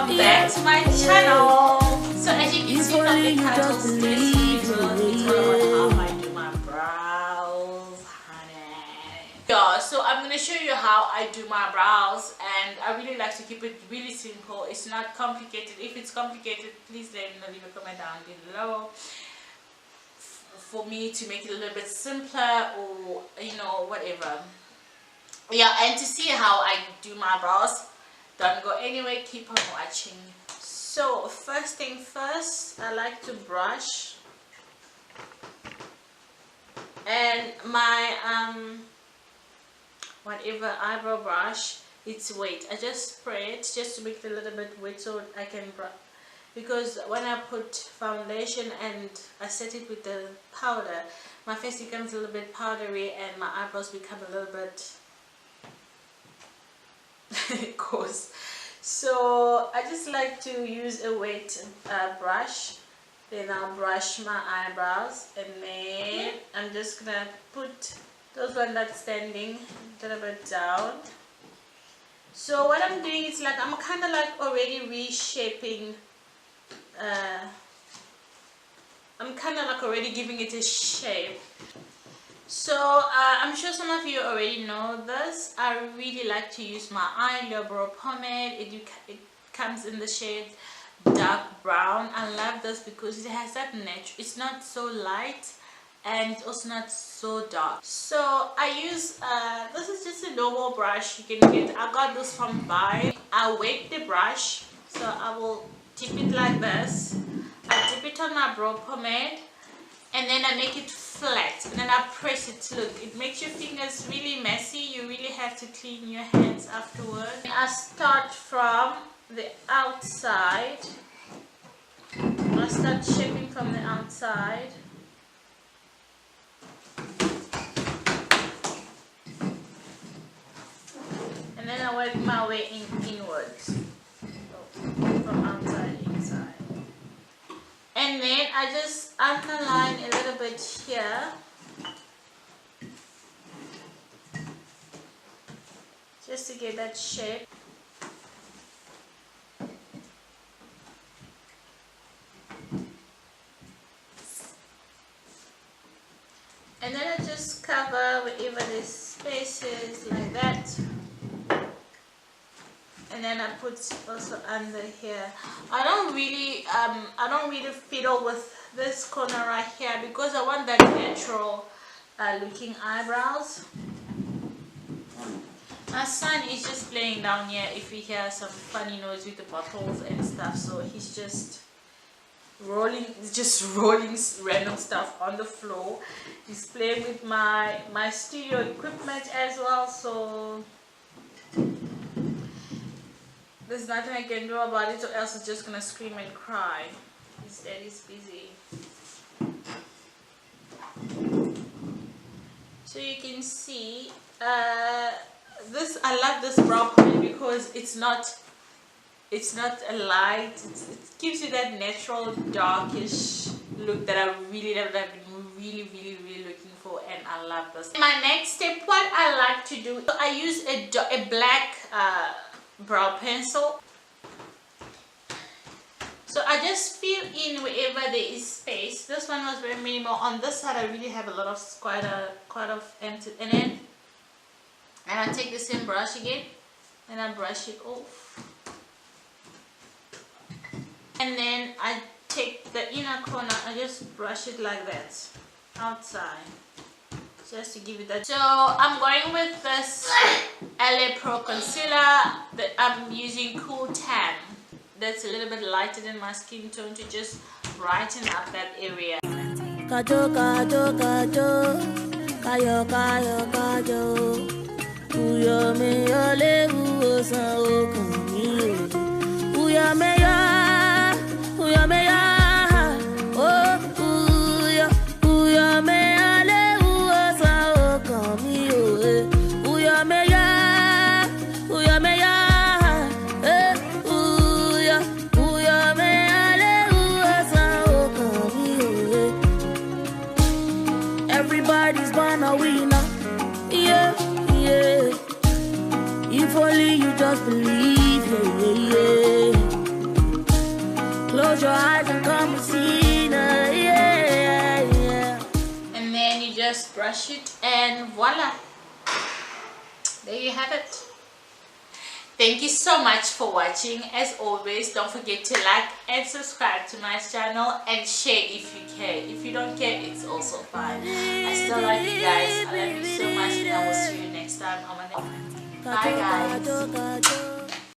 welcome back to my channel. So as you can see from the title, today's video is all about how I do my brows, honey. Yeah, so I'm gonna show you how I do my brows, and I really like to keep it really simple. It's not complicated. If it's complicated, please let me know, leave a comment down below for me to make it a little bit simpler, or you know, whatever. Yeah, and to see how I do my brows, don't go anywhere, keep on watching. So first thing first, I like to brush, and my whatever eyebrow brush, it's wet. I just spray it just to make it a little bit wet so I can brush, because when I put foundation and I set it with the powder, my face becomes a little bit powdery and my eyebrows become a little bit coarse. So I just like to use a wet brush. Then I'll brush my eyebrows, and then I'm just gonna put those ones that's standing a little bit down. So what I'm doing is like I'm kind of like already reshaping. I'm kind of like already giving it a shape. So I'm sure some of you already know this. I really like to use my eyelid brow pomade. It comes in the shade dark brown. I love this because it has that natural, it's not so light and it's also not so dark. So I use this is just a normal brush you can get. I got this from Vibe. I wet the brush, so I will dip it like this. I dip it on my brow pomade, and then I make it flat, and then I press it. Look, it makes your fingers really messy. You really have to clean your hands afterward. I start from the outside. I start shaping from the outside. And then I work my way inwards. From outside inside. And then I just underline a little bit here, just to get that shape. And then I just cover wherever there's spaces like that. And then I put also under here. I don't really fiddle with this corner right here because I want that natural looking eyebrows. My son is just playing down here if we hear some funny noise with the bottles and stuff, so he's just rolling random stuff on the floor. He's playing with my studio equipment as well, so there's nothing I can do about it, or else it's just gonna scream and cry. His daddy's busy. So you can see this. I love this brow pomade because it's not a light. It gives you that natural darkish look that I really love. That I've been really looking for, and I love this. My next step, what I like to do, so I use a black brow pencil. So I just fill in wherever there is space. This one was very minimal. On this side I really have a lot of quite of empty, and I take the same brush again and I brush it off, and then I take the inner corner, I just brush it like that outside, just to give it that. So I'm going with this LA Pro concealer that I'm using Cool Tan. That's a little bit lighter than my skin tone, to just brighten up that area. Kajo, kajo, kajo, kayo, kayo, kajo. Uyo me yo le uo san o kan mi o. Uyo me ya, uyo me ya. Everybody's born a winner, yeah, yeah. If only you just believe, yeah, yeah, yeah. Close your eyes and come and see. Yeah, yeah. And then you just brush it and voila. There you have it. Thank you so much for watching. As always, don't forget to like and subscribe to my channel and share if you care. If you don't care, it's also fine. I still love you guys. I love you so much, and I will see you next time. Bye guys.